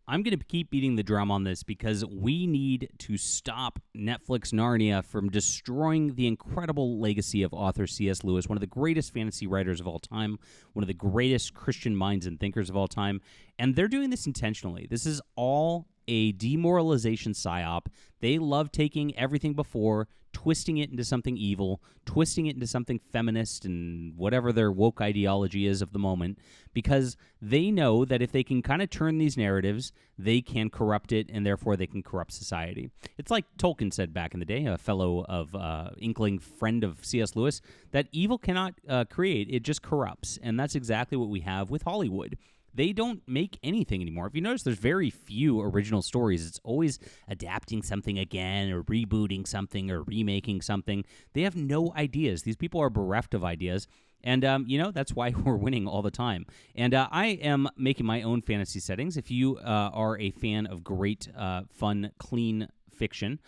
I'm going to keep beating the drum on this because we need to stop Netflix Narnia from destroying the incredible legacy of author C.S. Lewis, one of the greatest fantasy writers of all time, one of the greatest Christian minds and thinkers of all time. And they're doing this intentionally. This is all a demoralization psyop. They love taking everything before, twisting it into something evil, twisting it into something feminist and whatever their woke ideology is of the moment, because they know that if they can kind of turn these narratives, they can corrupt it, and therefore they can corrupt society. It's like Tolkien said back in the day, a fellow of inkling friend of C.S. Lewis, that evil cannot create, it just corrupts. And that's exactly what we have with Hollywood. They don't make anything anymore. If you notice, there's very few original stories. It's always adapting something again or rebooting something or remaking something. They have no ideas. These people are bereft of ideas. And, that's why we're winning all the time. And I am making my own fantasy settings. If you are a fan of great, fun, clean fiction,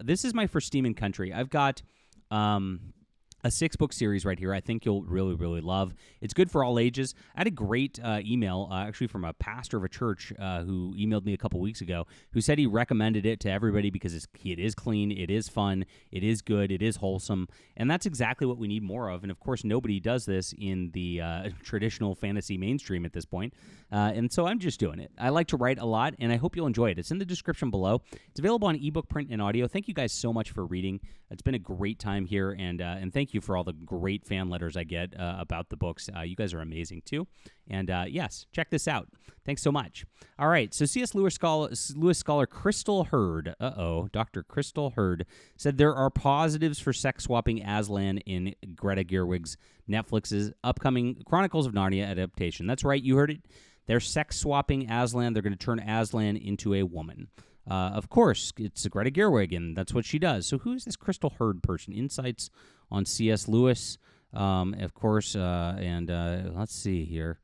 this is my For Steam and Country. I've got a 6-book series right here I think you'll really, really love. It's good for all ages. I had a great email actually from a pastor of a church who emailed me a couple weeks ago who said he recommended it to everybody because it is clean, it is fun, it is good, it is wholesome, and that's exactly what we need more of. And of course, nobody does this in the traditional fantasy mainstream at this point, and so I'm just doing it. I like to write a lot, and I hope you'll enjoy it. It's in the description below. It's available on ebook, print, and audio. Thank you guys so much for reading. It's been a great time here, and thank you for all the great fan letters I get about the books. You guys are amazing, too. And yes, check this out. Thanks so much. All right, so C.S. Lewis scholar Crystal Hurd, Dr. Crystal Hurd, said there are positives for sex-swapping Aslan in Greta Gerwig's Netflix's upcoming Chronicles of Narnia adaptation. That's right, you heard it. They're sex-swapping Aslan. They're going to turn Aslan into a woman. Of course, it's Greta Gerwig, and that's what she does. So who is this Crystal Hurd person? Insights on C.S. Lewis, of course, and let's see here.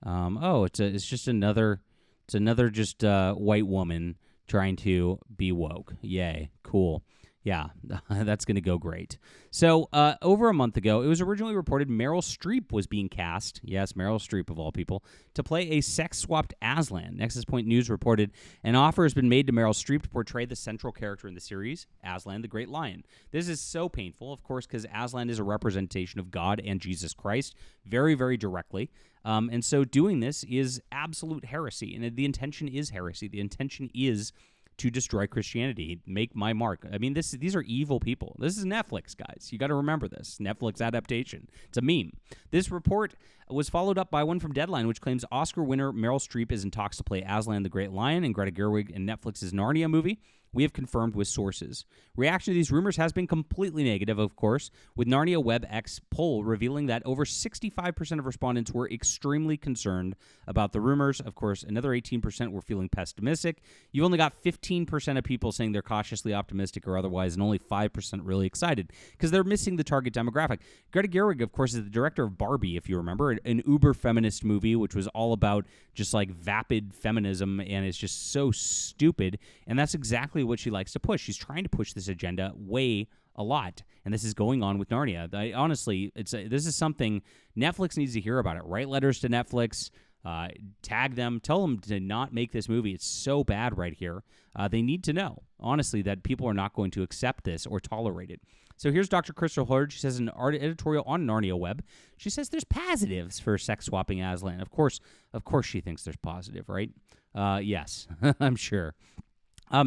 It's just another white woman trying to be woke. Yay, cool. Yeah, that's going to go great. So over a month ago, it was originally reported Meryl Streep was being cast, yes, Meryl Streep of all people, to play a sex-swapped Aslan. Nexus Point News reported an offer has been made to Meryl Streep to portray the central character in the series, Aslan the Great Lion. This is so painful, of course, because Aslan is a representation of God and Jesus Christ very, very directly. And so doing this is absolute heresy, and the intention is heresy. The intention is to destroy Christianity, make my mark. I mean, these are evil people. This is Netflix, guys. You got to remember this. Netflix adaptation. It's a meme. This report was followed up by one from Deadline, which claims Oscar winner Meryl Streep is in talks to play Aslan the Great Lion in Greta Gerwig in Netflix's Narnia movie. We have confirmed with sources. Reaction to these rumors has been completely negative, of course, with Narnia WebX poll revealing that over 65% of respondents were extremely concerned about the rumors. Of course, another 18% were feeling pessimistic. You've only got 15% of people saying they're cautiously optimistic or otherwise, and only 5% really excited because they're missing the target demographic. Greta Gerwig, of course, is the director of Barbie, if you remember, an uber-feminist movie, which was all about just like vapid feminism, and it's just so stupid, and that's exactly what she likes to push. She's trying to push this agenda way a lot, and this is going on with Narnia. Honestly, this is something Netflix needs to hear about it. Write letters to Netflix, tag them, tell them to not make this movie. It's so bad right here. They need to know, honestly, that people are not going to accept this or tolerate it. So here's Dr. Crystal Hurd. She says in an editorial on Narnia Web, she says there's positives for sex-swapping Aslan. Of course she thinks there's positive, right? Yes, I'm sure.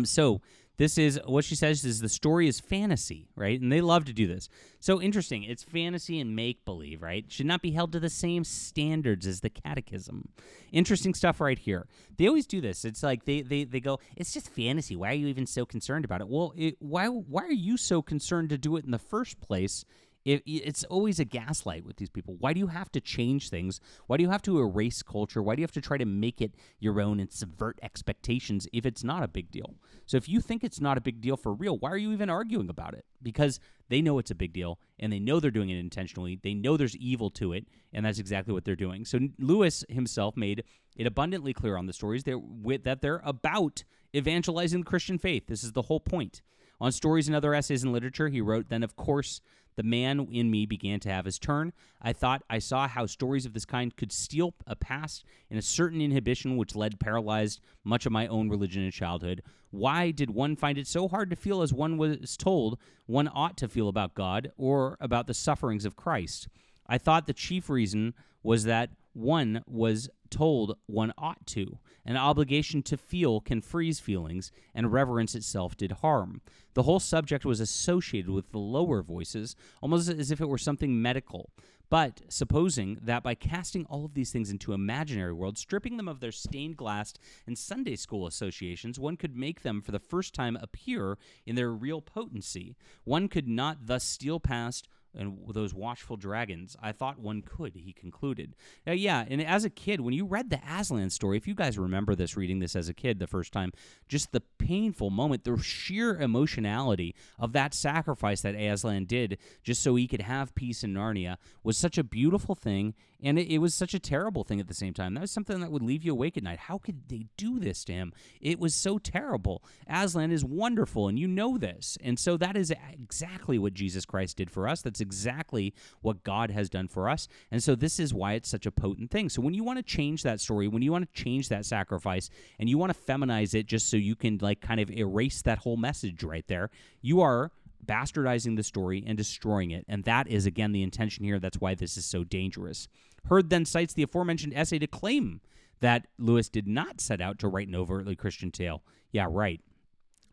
So this is what she says is the story is fantasy, right? And they love to do this. So interesting. It's fantasy and make-believe, right? Should not be held to the same standards as the catechism. Interesting stuff right here. They always do this. It's like they go, it's just fantasy. Why are you even so concerned about it? Well, why are you so concerned to do it in the first place? It's always a gaslight with these people. Why do you have to change things? Why do you have to erase culture? Why do you have to try to make it your own and subvert expectations if it's not a big deal? So if you think it's not a big deal for real, why are you even arguing about it? Because they know it's a big deal, and they know they're doing it intentionally. They know there's evil to it, and that's exactly what they're doing. So Lewis himself made it abundantly clear on the stories that they're about evangelizing the Christian faith. This is the whole point. On Stories and Other Essays in Literature, he wrote, then, of course, the man in me began to have his turn. I thought I saw how stories of this kind could steal a past and a certain inhibition which led paralyzed much of my own religion in childhood. Why did one find it so hard to feel as one was told one ought to feel about God or about the sufferings of Christ? I thought the chief reason was that one was told one ought to. An obligation to feel can freeze feelings, and reverence itself did harm. The whole subject was associated with the lower voices, almost as if it were something medical. But supposing that by casting all of these things into imaginary worlds, stripping them of their stained glass and Sunday school associations, one could make them for the first time appear in their real potency. One could not thus steal past and those watchful dragons. I thought one could, he concluded. Now, yeah, and as a kid, when you read the Aslan story, if you guys remember this, reading this as a kid the first time, just the painful moment, the sheer emotionality of that sacrifice that Aslan did just so he could have peace in Narnia was such a beautiful thing, and it was such a terrible thing at the same time. That was something that would leave you awake at night. How could they do this to him? It was so terrible. Aslan is wonderful, and you know this. And so that is exactly what Jesus Christ did for us. That's exactly what God has done for us. And so this is why it's such a potent thing. So when you want to change that story, when you want to change that sacrifice, and you want to feminize it just so you can like kind of erase that whole message right there, you are bastardizing the story and destroying it. And that is, again, the intention here. That's why this is so dangerous. Hurd then cites the aforementioned essay to claim that Lewis did not set out to write an overtly Christian tale. Yeah, right.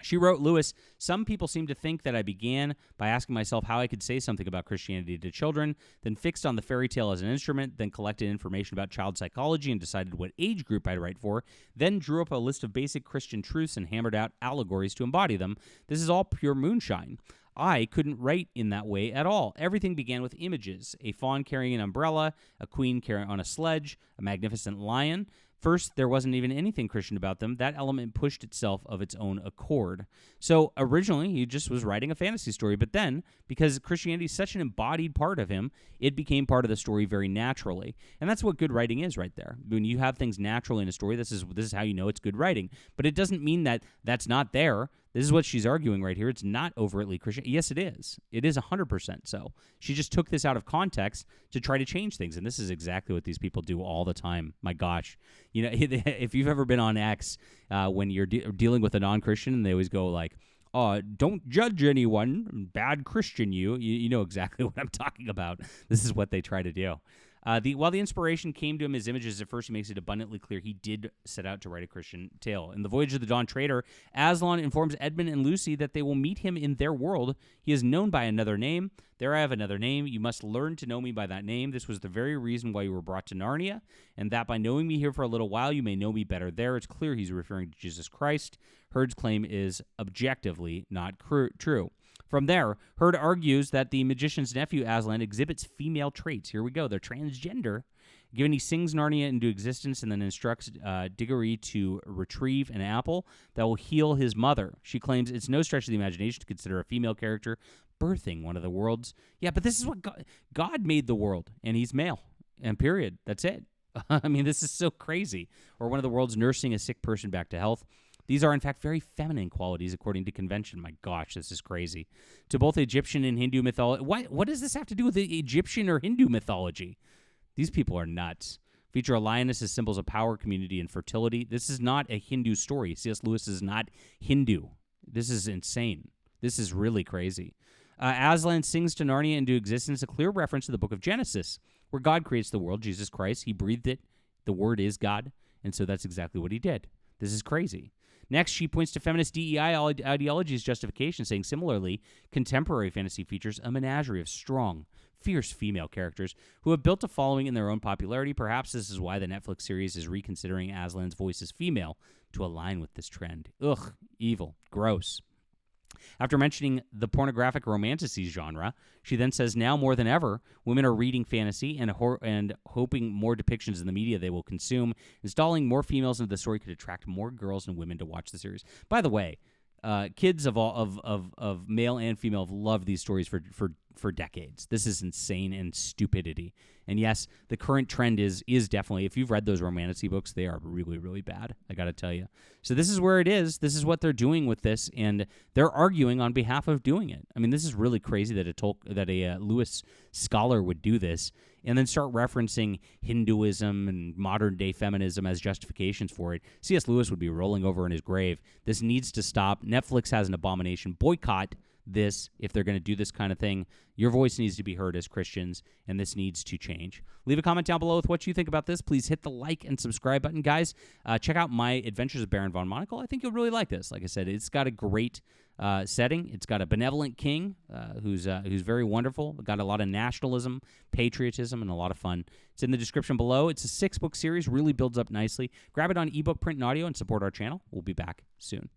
She wrote, Lewis, some people seem to think that I began by asking myself how I could say something about Christianity to children, then fixed on the fairy tale as an instrument, then collected information about child psychology and decided what age group I'd write for, then drew up a list of basic Christian truths and hammered out allegories to embody them. This is all pure moonshine. I couldn't write in that way at all. Everything began with images. A fawn carrying an umbrella, a queen carrying on a sledge, a magnificent lion. First, there wasn't even anything Christian about them. That element pushed itself of its own accord. So originally, he just was writing a fantasy story, but then, because Christianity is such an embodied part of him, it became part of the story very naturally. And that's what good writing is right there. When you have things naturally in a story, this is how you know it's good writing. But it doesn't mean that that's not there. This is what she's arguing right here. It's not overtly Christian. Yes, it is. It is 100% so. She just took this out of context to try to change things, and this is exactly what these people do all the time. My gosh. You know, if you've ever been on X when you're dealing with a non-Christian, and they always go like, don't judge anyone, bad Christian you know exactly what I'm talking about. This is what they try to do. While the inspiration came to him as images, at first he makes it abundantly clear he did set out to write a Christian tale. In The Voyage of the Dawn Treader, Aslan informs Edmund and Lucy that they will meet him in their world. He is known by another name. There I have another name. You must learn to know me by that name. This was the very reason why you were brought to Narnia, and that by knowing me here for a little while, you may know me better there. It's clear he's referring to Jesus Christ. Hurd's claim is objectively not true. From there, Hurd argues that the magician's nephew, Aslan, exhibits female traits. Here we go. They're transgender. Given he sings Narnia into existence and then instructs Diggory to retrieve an apple that will heal his mother. She claims it's no stretch of the imagination to consider a female character birthing one of the worlds. Yeah, but this is what God made the world, and he's male, and period. That's it. I mean, this is so crazy. Or one of the worlds nursing a sick person back to health. These are, in fact, very feminine qualities, according to convention. My gosh, this is crazy. To both Egyptian and Hindu mythology. What does this have to do with the Egyptian or Hindu mythology? These people are nuts. Feature a lioness as symbols of power, community, and fertility. This is not a Hindu story. C.S. Lewis is not Hindu. This is insane. This is really crazy. Aslan sings to Narnia into existence, a clear reference to the book of Genesis, where God creates the world, Jesus Christ. He breathed it. The word is God. And so that's exactly what he did. This is crazy. Next, she points to feminist DEI ideology's justification, saying similarly, contemporary fantasy features a menagerie of strong, fierce female characters who have built a following in their own popularity. Perhaps this is why the Netflix series is reconsidering Aslan's voice as female to align with this trend. Ugh, evil, gross. After mentioning the pornographic romanticy genre, she then says, now more than ever, women are reading fantasy and hoping more depictions in the media they will consume. Installing more females into the story could attract more girls and women to watch the series. By the way, kids of all of male and female have loved these stories for decades. This is insane and stupidity. And yes, the current trend is definitely, if you've read those romantasy books, they are really, really bad. I got to tell you. So this is where it is. This is what they're doing with this, and they're arguing on behalf of doing it. I mean, this is really crazy that a Lewis scholar would do this and then start referencing Hinduism and modern-day feminism as justifications for it. C.S. Lewis would be rolling over in his grave. This needs to stop. Netflix has an abomination. Boycott this if they're going to do this kind of thing. Your voice needs to be heard as Christians, and this needs to change. Leave a comment down below with what you think about this. Please hit the like and subscribe button, guys. Check out my Adventures of Baron von Monocle. I think you'll really like this. Like I said, it's got a great setting. It's got a benevolent king who's very wonderful. Got a lot of nationalism, patriotism, and a lot of fun. It's in the description below. It's a 6-book series. Really builds up nicely. Grab it on ebook, print, and audio, and support our channel. We'll be back soon.